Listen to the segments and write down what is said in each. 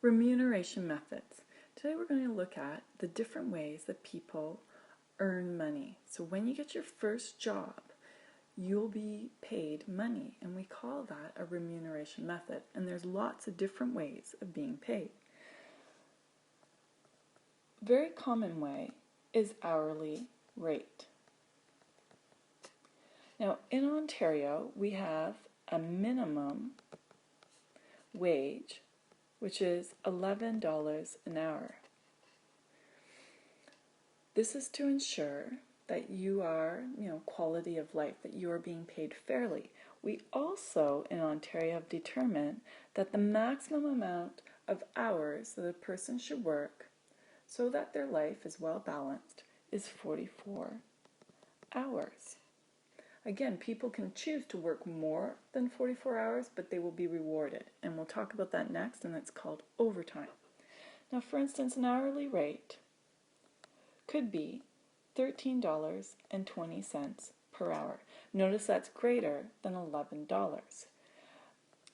Remuneration methods. Today we're going to look at the different ways that people earn money. So when you get your first job, you'll be paid money, and we call that a remuneration method. And there's lots of different ways of being paid. A very common way is hourly rate. Now in Ontario, we have a minimum wage, which is $11 an hour. This is to ensure that you are, quality of life, that you are being paid fairly. We also, in Ontario, have determined that the maximum amount of hours that a person should work so that their life is well balanced is 44 hours. Again, people can choose to work more than 44 hours, but they will be rewarded. And we'll talk about that next, and it's called overtime. Now, for instance, an hourly rate could be $13.20 per hour. Notice that's greater than $11.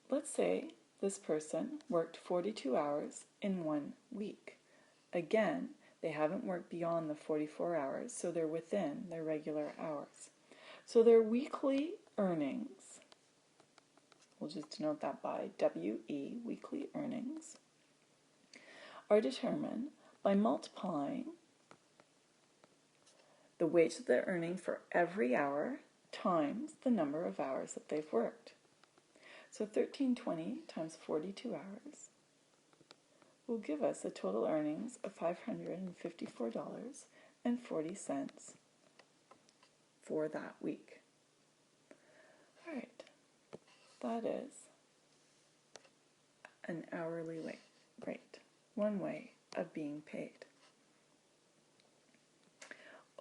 Let's say this person worked 42 hours in 1 week. Again, they haven't worked beyond the 44 hours, so they're within their regular hours. So their weekly earnings, we'll just denote that by WE, weekly earnings, are determined by multiplying the wage that they're earning for every hour times the number of hours that they've worked. So $13.20 times 42 hours will give us a total earnings of $554.40 for that week. All right, that is an hourly rate, one way of being paid.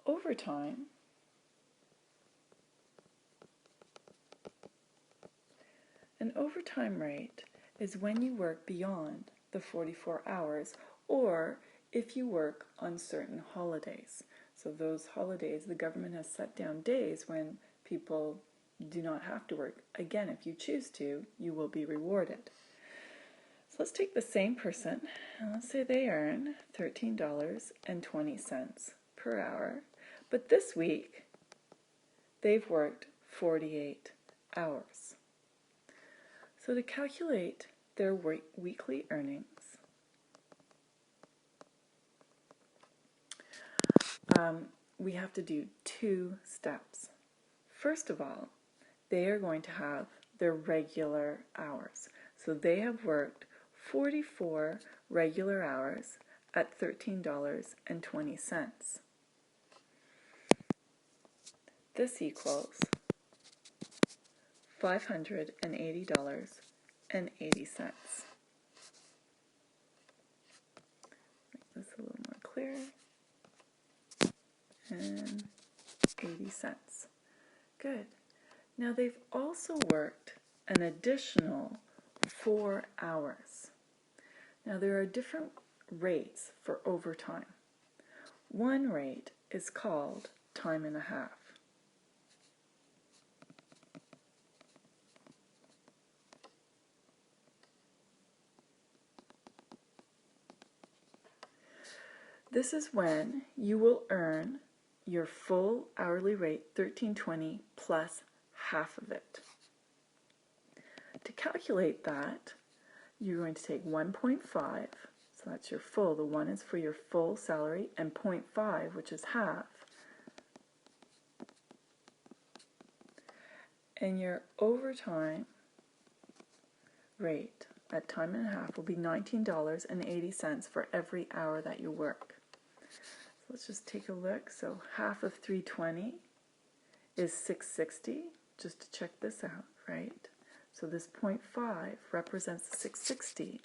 Overtime an overtime rate is when you work beyond the 44 hours, or if you work on certain holidays. So those holidays, the government has set down days when people do not have to work. Again, if you choose to, you will be rewarded. So let's take the same person, and let's say they earn $13.20 per hour, but this week they've worked 48 hours. So to calculate their weekly earnings, we have to do 2 steps. First of all, they are going to have their regular hours. So they have worked 44 regular hours at $13.20. This equals $580.80. Make this a little more clear. And 80 cents. Good. Now they've also worked an additional 4 hours. Now there are different rates for overtime. One rate is called time and a half. This is when you will earn your full hourly rate, $13.20, plus half of it. To calculate that, you're going to take 1.5, so that's your full, the 1 is for your full salary, and 0.5, which is half. And your overtime rate at time and a half will be $19.80 for every hour that you work. Let's just take a look. So half of 320 is 660, just to check this out, right? So this 0.5 represents 660,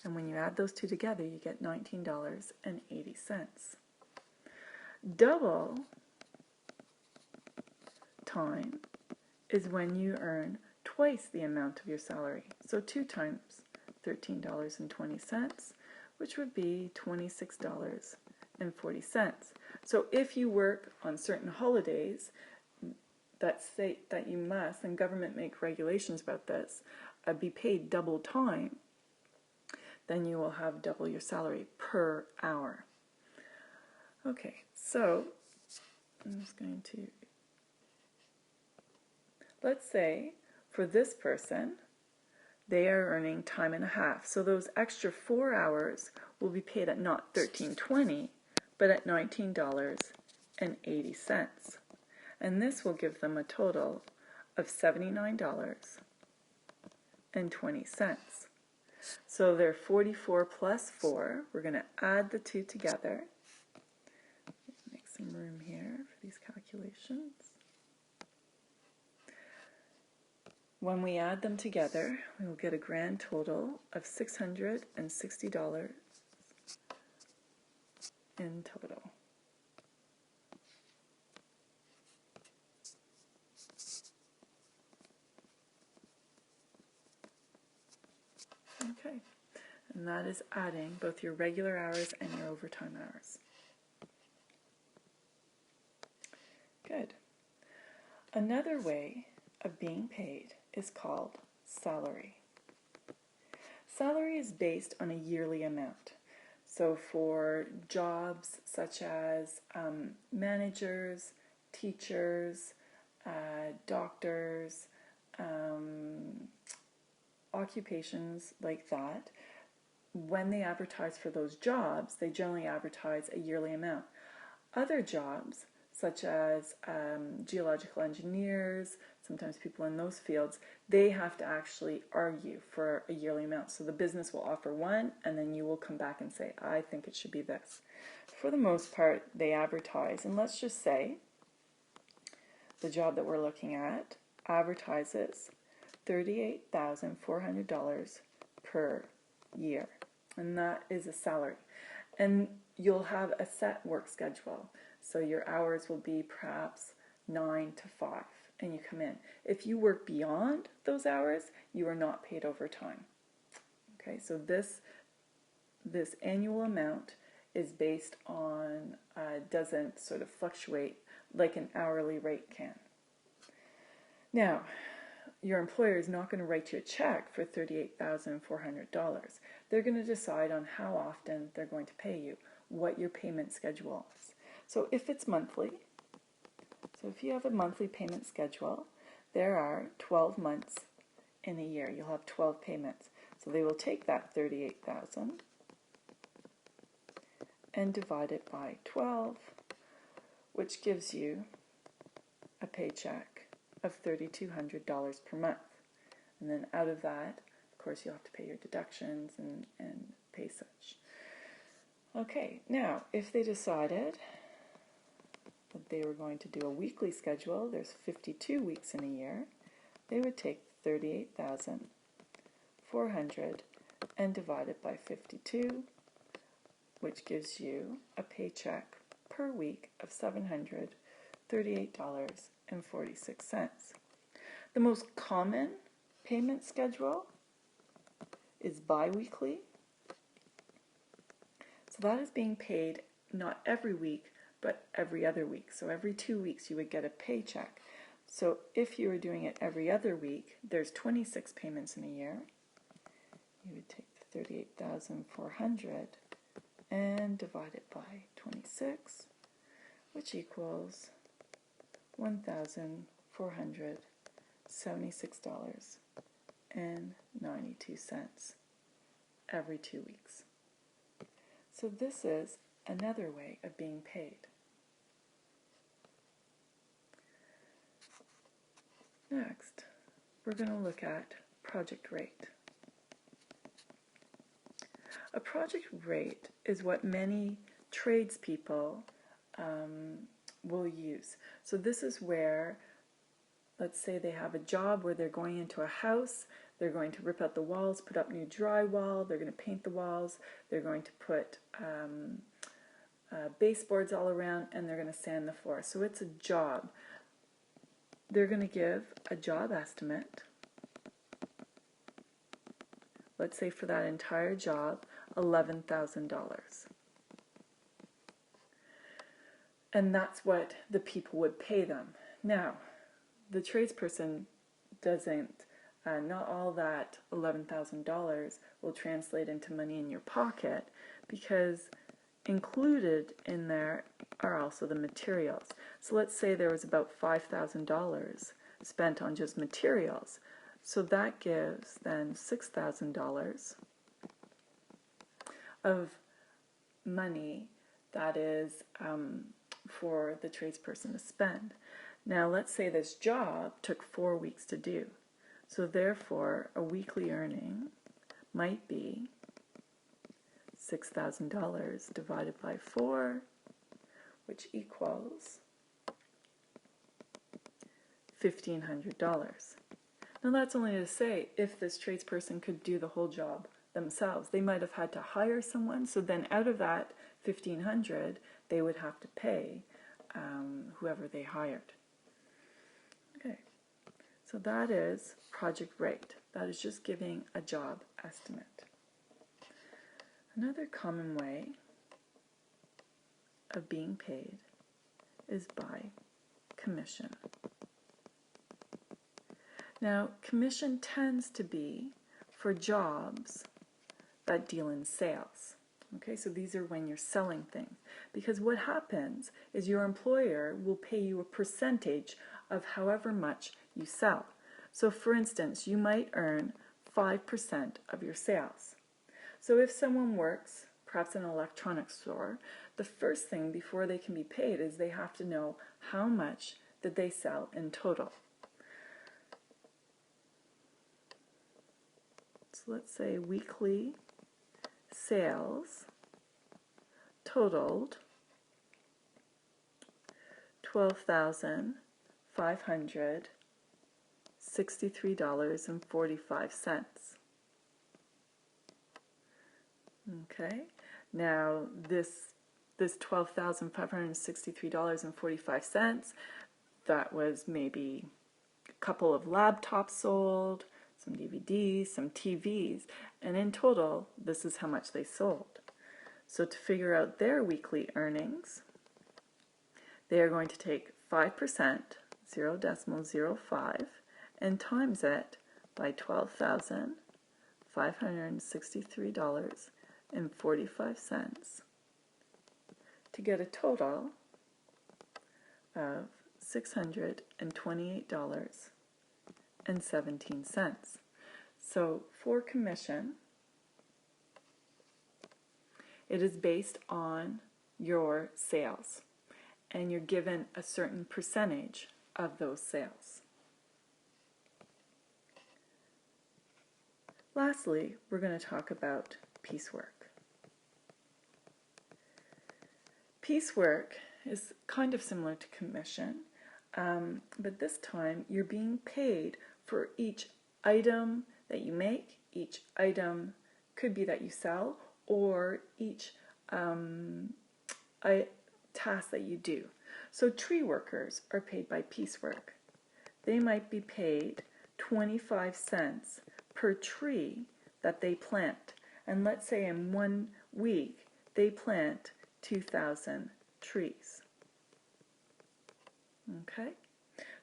and when you add those two together, you get $19.80. Double time is when you earn twice the amount of your salary. So 2 times $13.20, which would be $26.40. So if you work on certain holidays that state that you must, and government make regulations about this, be paid double time, then you will have double your salary per hour. Okay, so I'm just going to, let's say for this person, they are earning time and a half. So those extra 4 hours will be paid at not $13.20, but at $19.80. And this will give them a total of $79.20. So they're 44 plus 4. We're going to add the two together. Make some room here for these calculations. When we add them together, we will get a grand total of $660 in total. Okay, and that is adding both your regular hours and your overtime hours. Good. Another way of being paid is called salary. Salary is based on a yearly amount. So for jobs such as managers, teachers, doctors, occupations like that, when they advertise for those jobs, they generally advertise a yearly amount. Other jobs, such as geological engineers, sometimes people in those fields, they have to actually argue for a yearly amount. So the business will offer one, and then you will come back and say, I think it should be this. For the most part, they advertise, and let's just say the job that we're looking at advertises $38,400 per year, and that is a salary. And you'll have a set work schedule. So your hours will be perhaps 9 to 5, and you come in. If you work beyond those hours, you are not paid overtime. Okay, so this annual amount is based on, doesn't sort of fluctuate like an hourly rate can. Now, your employer is not going to write you a check for $38,400. They're going to decide on how often they're going to pay you, what your payment schedule is. So if it's monthly, so if you have a monthly payment schedule, there are 12 months in a year. You'll have 12 payments. So they will take that $38,000 and divide it by 12, which gives you a paycheck of $3,200 per month. And then out of that, of course, you'll have to pay your deductions and pay such. Okay, now, if they decided that they were going to do a weekly schedule, there's 52 weeks in a year, they would take $38,400 and divide it by 52, which gives you a paycheck per week of $738.46. The most common payment schedule is bi-weekly. So that is being paid not every week, but every other week. So every 2 weeks you would get a paycheck. So if you were doing it every other week, there's 26 payments in a year. You would take the $38,400 and divide it by 26, which equals $1,476.92 every 2 weeks. So this is another way of being paid. Next, we're going to look at project rate. A project rate is what many tradespeople will use. So this is where, let's say they have a job where they're going into a house, they're going to rip out the walls, put up new drywall, they're going to paint the walls, they're going to put baseboards all around, and they're going to sand the floor. So it's a job. They're going to give a job estimate. Let's say for that entire job, $11,000. And that's what the people would pay them. Now, the tradesperson doesn't not all that $11,000 will translate into money in your pocket, because included in there are also the materials. So let's say there was about $5,000 spent on just materials. So that gives then $6,000 of money that is for the tradesperson to spend. Now let's say this job took 4 weeks to do. So therefore a weekly earning might be $6,000 divided by 4, which equals $1,500. Now that's only to say if this tradesperson could do the whole job themselves. They might have had to hire someone, so then out of that $1,500 they would have to pay whoever they hired. Okay, so that is project rate. That is just giving a job estimate. Another common way of being paid is by commission. Now, commission tends to be for jobs that deal in sales. Okay, so these are when you're selling things. Because what happens is your employer will pay you a percentage of however much you sell. So for instance, you might earn 5% of your sales. So if someone works, perhaps in an electronics store, the first thing before they can be paid is they have to know how much did they sell in total. So let's say weekly sales totaled $12,563.45. Okay, now this $12,563.45, that was maybe a couple of laptops sold, some DVDs, some TVs, and in total, this is how much they sold. So to figure out their weekly earnings, they are going to take 5%, 0.05, and times it by $12,563.45 to get a total of $628.17. So for commission, it is based on your sales, and you're given a certain percentage of those sales. Lastly, we're going to talk about piecework. Piecework is kind of similar to commission, but this time you're being paid for each item that you make. Each item could be that you sell, or each task that you do. So tree workers are paid by piecework. They might be paid 25 cents per tree that they plant. And let's say in 1 week they plant 2,000 trees. Okay?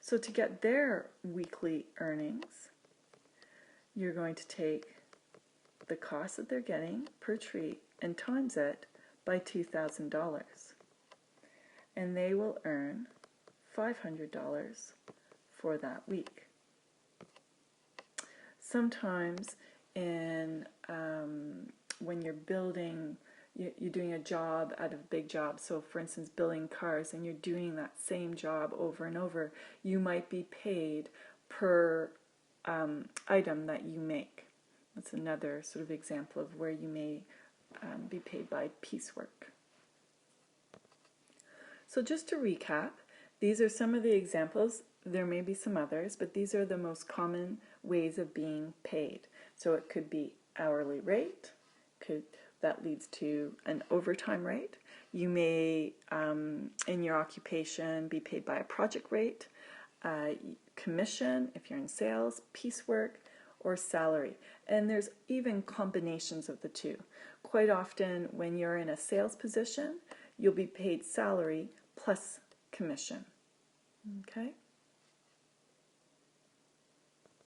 So to get their weekly earnings, you're going to take the cost that they're getting per tree and times it by $2,000. And they will earn $500 for that week. Sometimes when you're building, you're doing a job out of a big job, so for instance building cars, and you're doing that same job over and over, you might be paid per item that you make. That's another sort of example of where you may be paid by piecework. So just to recap, these are some of the examples. There may be some others, but these are the most common ways of being paid. So it could be hourly rate, that leads to an overtime rate. You may, in your occupation, be paid by a project rate, commission if you're in sales, piecework, or salary. And there's even combinations of the two. Quite often when you're in a sales position, you'll be paid salary plus commission. Okay?